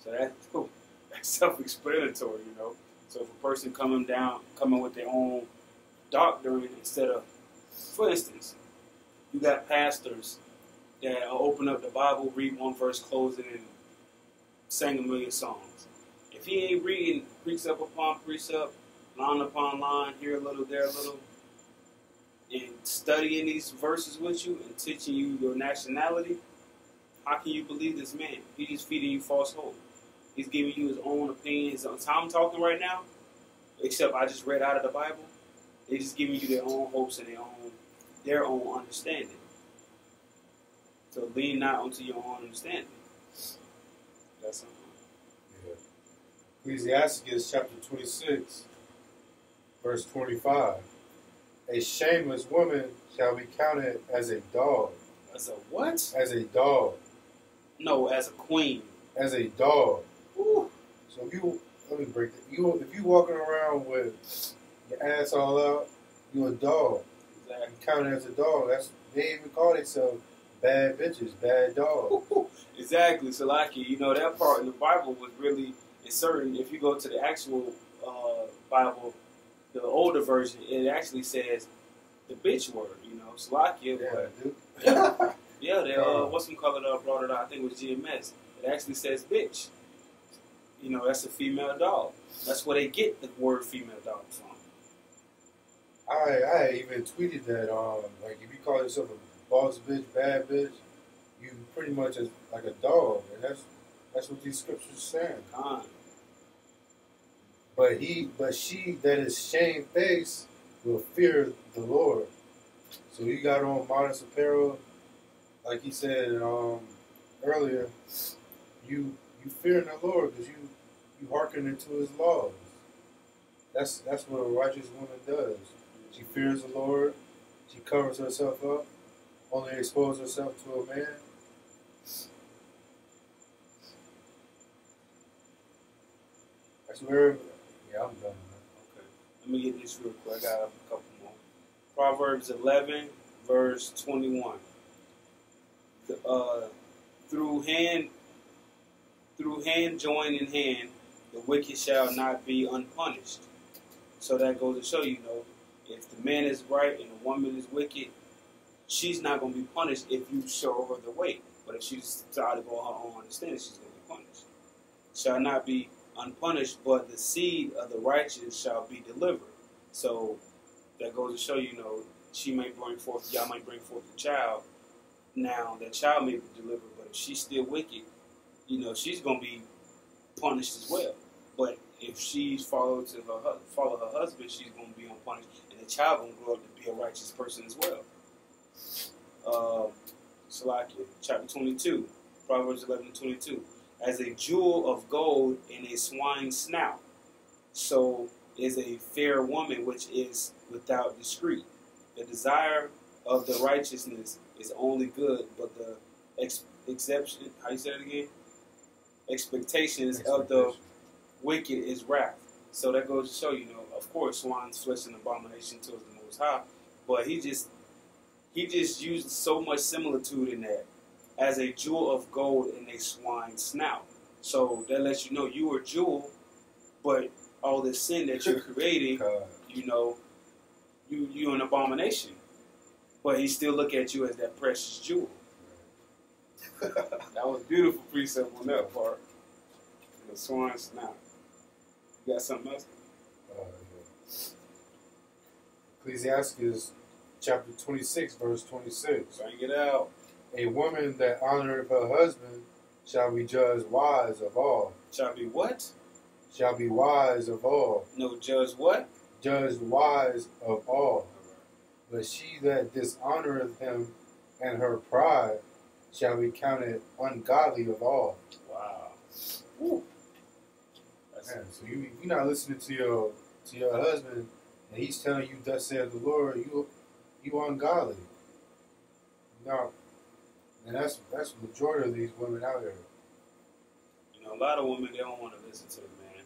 So that's self-explanatory, you know. So if a person coming with their own doctrine instead of, for instance, you got pastors that open up the Bible, read one verse, close it, and sing a million songs. If he ain't reading precept upon precept, line upon line, here a little, there a little, and studying these verses with you and teaching you your nationality, how can you believe this man? He's just feeding you false hope. He's giving you his own opinion. His own. So I'm talking right now, except I just read out of the Bible. They're just giving you their own hopes and their own understanding. So lean not onto your own understanding. That's something. Yeah. Ecclesiastes chapter 26, verse 25. A shameless woman shall be counted as a dog. As a what? As a dog. No, as a queen. As a dog. Ooh. So let me break it. If you walking around with your ass all out, you a dog. Exactly. You counted as a dog. They even call themselves bad bitches, bad dogs. Exactly. So like that part in the Bible was really inserting. If you go to the actual Bible, the older version, it actually says the bitch word. Salakia. Yeah, they what's some color that brought it out? I think it was GMS. It actually says bitch. That's a female dog. That's where they get the word female dog from. I even tweeted that like if you call yourself a boss bitch, bad bitch, you pretty much is like a dog, and that's what these scriptures are saying. But she that is shamefaced will fear the Lord. So you got on modest apparel, like he said earlier. You fear the Lord because you hearken into His laws. That's what a righteous woman does. She fears the Lord. She covers herself up. Only exposes herself to a man. That's where. Yeah, I'm done. Okay. Let me get this real quick. I got a couple more. Proverbs 11, verse 21. Through hand joined in hand, the wicked shall not be unpunished. So that goes to show if the man is right and the woman is wicked, she's not going to be punished if you show her the way. But if she decides to go her own understanding, she's going to be punished. Shall not be unpunished, but the seed of the righteous shall be delivered. So that goes to show y'all might bring forth a child. Now that child may be delivered, but if she's still wicked, she's going to be punished as well. But if she follow her husband, she's going to be unpunished, and the child going to grow up to be a righteous person as well. Salakia, chapter 22, Proverbs 11:22. As a jewel of gold in a swine's snout, so is a fair woman which is without discreet. The desire of the righteousness is only good, but the exception, how you say it again? Expectations of the wicked is wrath. So that goes to show, of course, swine's flesh an abomination towards the Most High, but he just used so much similitude in that. As a jewel of gold in a swine's snout. So that lets you know you are a jewel, but all this sin that you're creating, you're an abomination. But he still look at you as that precious jewel. That was beautiful precept on that part. The swine's snout. You got something else? Ecclesiastes chapter 26, verse 26. Bring it out. A woman that honoreth her husband shall be judged wise of all. Shall be what? Shall be wise of all. No, judge what? Judged wise of all. But she that dishonoreth him and her pride shall be counted ungodly of all. Wow. Woo. Man, so you're not listening to your husband, and he's telling you, "Thus saith the Lord," you ungodly. No, and that's the majority of these women out there. You know, a lot of women, they don't want to listen to the man.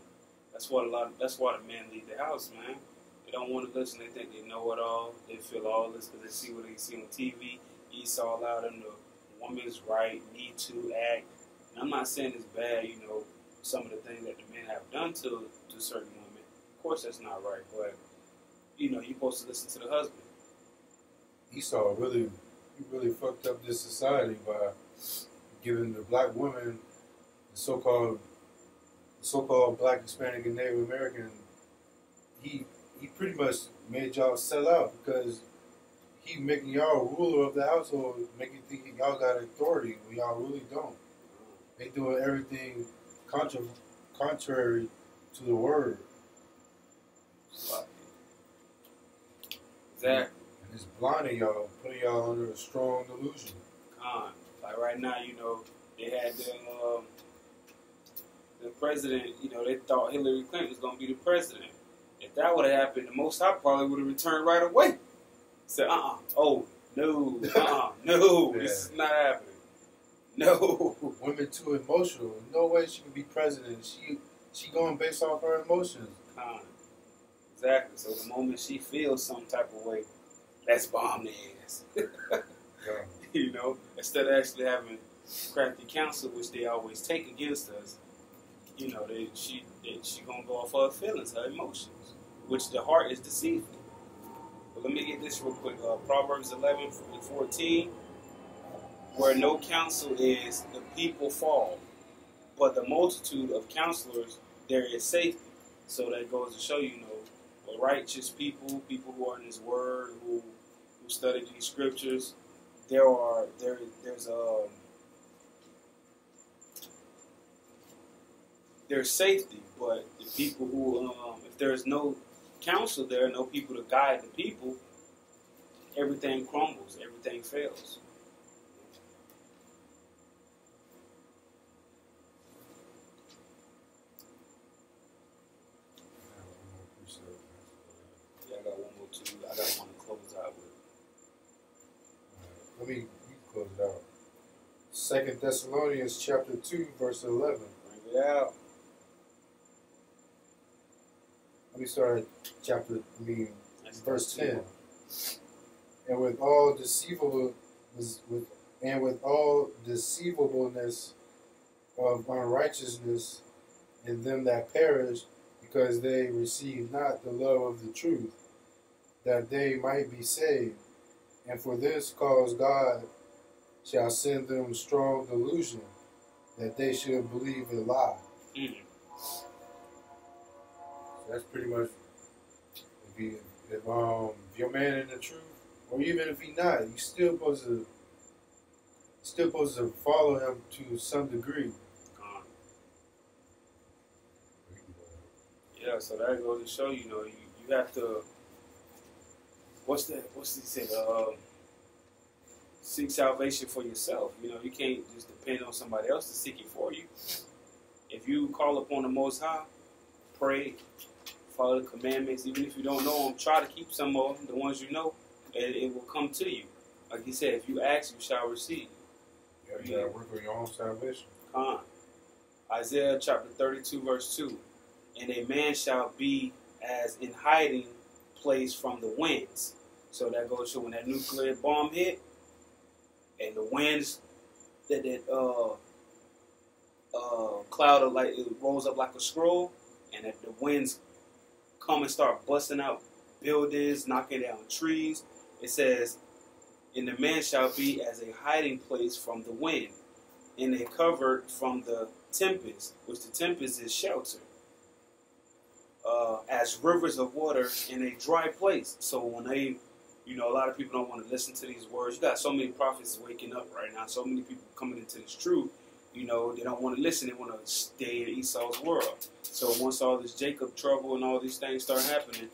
That's why the men leave the house, man. They don't want to listen. They think they know it all. They feel all this because they see what they see on TV. Esau allowed them to woman's right, Me Too act. And I'm not saying it's bad, you know, some of the things that the men have done to certain women. Of course, that's not right, but you know, you're supposed to listen to the husband. Esau really fucked up this society by giving the black women the so-called black, Hispanic, and Native American. He pretty much made y'all sell out because he making y'all ruler of the household, making you think y'all got authority when y'all really don't. They doing everything contrary to the word. Exactly. And it's blinding y'all, putting y'all under a strong delusion. Like right now, you know, they had the president, you know, they thought Hillary Clinton was going to be the president. If that would have happened, the Most High probably would have returned right away. Said, no, no, Yeah. This is not happening. No. Women too emotional. No way she could be president. She going based off her emotions. Exactly. So the moment she feels some type of way, let's bomb their ass. Yeah. You know, instead of actually having crafty counsel, which they always take against us, you know, she gonna go off her feelings, her emotions, which the heart is deceitful. But let me get this real quick. Proverbs 11:14, where no counsel is, the people fall, but the multitude of counselors, there is safety. So that goes to show you, know, righteous people who are in His Word, who study these scriptures, there's safety. But the people who, if there's no counsel there, no people to guide the people, everything crumbles, everything fails. Yeah, I got one more too. I got one to close out with. You can close it out. 2 Thessalonians chapter 2, verse 11. Bring it out. Let me start at verse 10. And with all deceivableness of unrighteousness in them that perish, because they receive not the love of the truth, that they might be saved. And for this cause God shall send them strong delusion, that they should believe a lie. Mm. So that's pretty much, if your man in the truth, or even if he not, you still supposed to follow him to some degree. Yeah, so that goes to show, you know, you have to, what's he say? Seek salvation for yourself. You know, you can't just depend on somebody else to seek it for you. If you call upon the Most High, pray, follow the commandments, even if you don't know them, try to keep some of them, the ones you know, and it will come to you. Like he said, if you ask, you shall receive. You gotta work on your own salvation. Isaiah chapter 32, verse 2. And a man shall be as in hiding place from the winds. So that goes to when that nuclear bomb hit, and the winds that cloud of like it rolls up like a scroll, and that the winds come and start busting out buildings, knocking down trees. It says, and the man shall be as a hiding place from the wind, and a covered from the tempest, which the tempest is shelter. As rivers of water in a dry place. So when they, you know, a lot of people don't want to listen to these words. You got so many prophets waking up right now, so many people coming into this truth, You know, they don't want to listen. They want to stay in Esau's world. So once all this Jacob trouble and all these things start happening,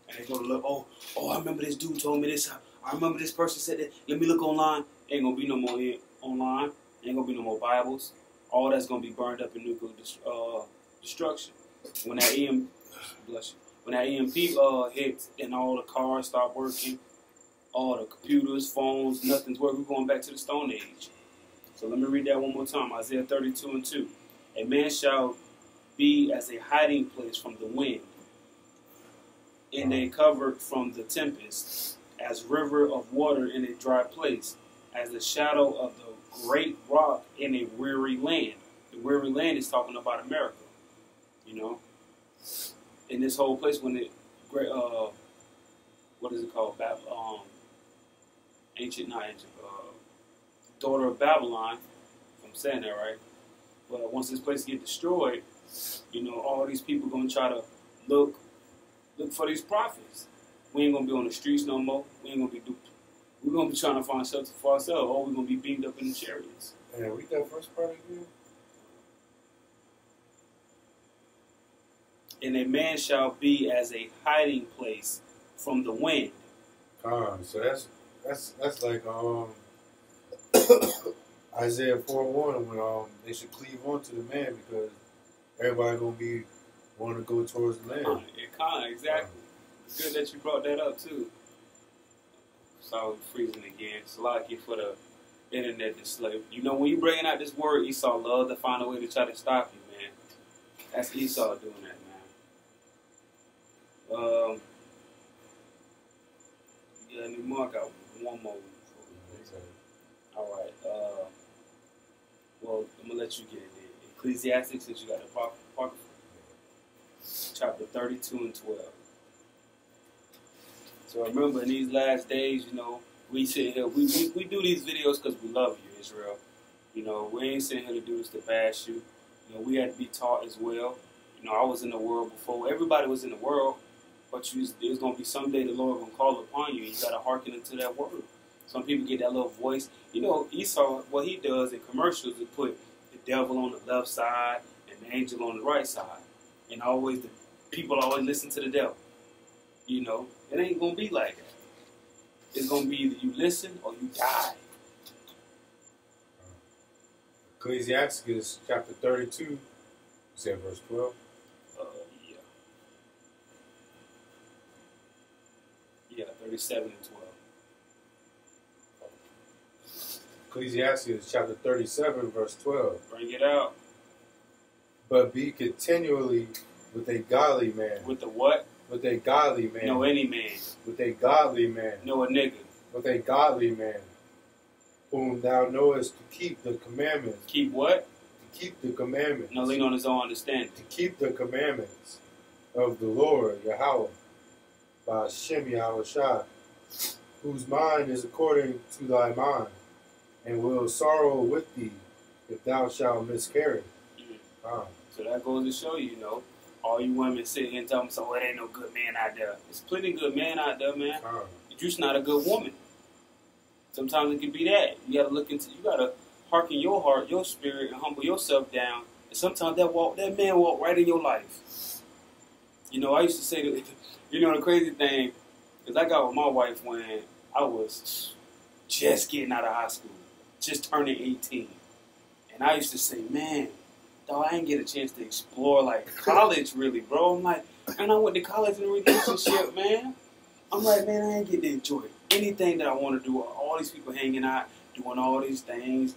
and they go to look, oh, I remember this dude told me this. I remember this person said that. Let me look online. Ain't gonna be no more online. Ain't gonna be no more Bibles. All that's gonna be burned up in nuclear destruction. When that EMP hits and all the cars start working, all the computers, phones, nothing's working. We're going back to the Stone Age. So let me read that one more time. Isaiah 32:2. A man shall be as a hiding place from the wind, and a cover from the tempest, as river of water in a dry place, as the shadow of the great rock in a weary land. The weary land is talking about America. You know, in this whole place when it great what is it called? Daughter of Babylon, if I'm saying that right. But once this place get destroyed, you know, all these people gonna try to look for these prophets. We ain't gonna be on the streets no more. We're gonna be trying to find shelter for ourselves, or we're gonna be beamed up in the chariots. Yeah, read that first part again. And a man shall be as a hiding place from the wind. So that's like Isaiah 4:1 when they should cleave on to the man because everybody gonna be wanting to go towards the land. Exactly. It's good that you brought that up too. Sorry, freezing again. It's lucky for the internet to slip. You know, when you bringing out this word, Esau love to find a way to try to stop you, man. That's Esau doing that, man. Yeah, any more? I got one more. All right. Well, I'm gonna let you get it. Ecclesiastes, since you got the Apocrypha, chapter 32:12. So remember, in these last days, you know, we sit here, we do these videos because we love you, Israel. You know, we ain't sitting here to do this to bash you. You know, we had to be taught as well. You know, I was in the world before. Everybody was in the world, but there's going to be someday the Lord going to call upon you, and you got to hearken into that word. Some people get that little voice. You know, Esau, what he does in commercials is put the devil on the left side and the angel on the right side. And always, the people always listen to the devil. You know, it ain't going to be like that. It's going to be either you listen or you die. Ecclesiastes chapter 32, you said verse 12? Yeah. Yeah, 37 and 12. Ecclesiastes chapter 37, verse 12. Bring it out. But be continually with a godly man. With the what? With a godly man. No, any man. With a godly man. No, a nigga. With a godly man, whom thou knowest to keep the commandments. Keep what? To keep the commandments. No, lean on his own understanding. To keep the commandments of the Lord, Yahawah, by Hashem Yahawah, whose mind is according to thy mind, and will sorrow with thee if thou shalt miscarry. So that goes to show you, you know, all you women sitting here and telling me, so it ain't no good man out there. There's plenty of good men out there, man. You're just not a good woman. Sometimes it can be that. You gotta hearken your heart, your spirit, and humble yourself down. And sometimes that man walk right in your life. You know, I used to say that, you know, the crazy thing, because I got with my wife when I was just getting out of high school, just turning 18. And I used to say, man, dog, I ain't get a chance to explore, like, college, really, bro. I'm like, and I went to college in a relationship, man. I'm like, man, I ain't getting to enjoy anything that I want to do. All these people hanging out, doing all these things,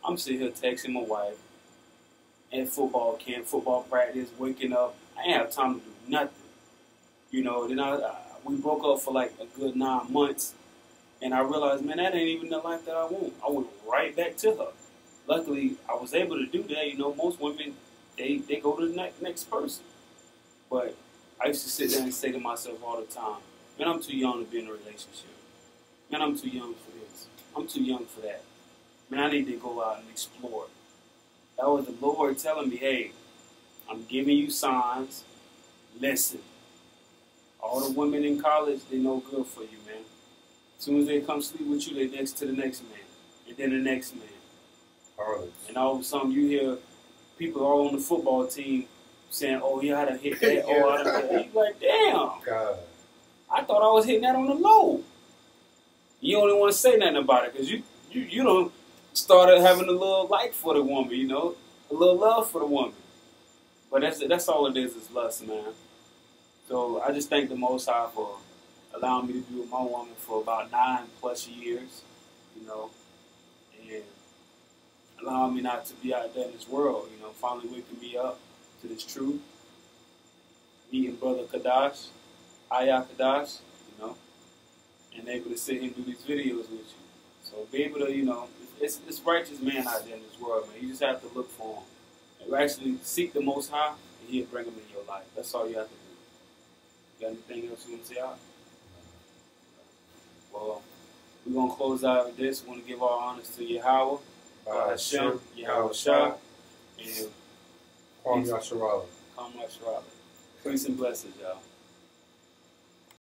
I'm sitting here texting my wife at football camp, football practice, waking up. I ain't have time to do nothing. You know, then we broke up for like a good 9 months, and I realized, man, that ain't even the life that I want. I went right back to her. Luckily, I was able to do that. You know, most women, they go to the next person. But I used to sit there and say to myself all the time, man, I'm too young to be in a relationship. Man, I'm too young for this. I'm too young for that. Man, I need to go out and explore. That was the Lord telling me, hey, I'm giving you signs. Listen. All the women in college, they no good for you, man. As soon as they come sleep with you, they next to the next man. And then the next man. Harlots. And all of a sudden you hear people all on the football team saying, "Oh, yeah, I done hit that. Yeah. Oh, I done hit that." You like, damn. God. I thought I was hitting that on the low. You don't even want to say nothing about it because you don't started having a little like for the woman, you know, a little love for the woman. But that's all it is lust, man. So I just thank the Most High for allowing me to be with my woman for about 9+ years, you know, and allowing me not to be out there in this world, you know, finally waking me up to this truth, meeting Brother Kadash, Ayah Kadash, you know, and able to sit here and do these videos with you. So be able to, you know, it's righteous man out there in this world, man. You just have to look for him. And actually seek the Most High, and he'll bring him in your life. That's all you have to do. Got anything else you want to say out? Well, we're going to close out with this. We want to give our honors to Yahawah, Hashem, Yahweh Shah, and Kwam Yasharala. Kwam Yasharala. Peace and blessings, y'all.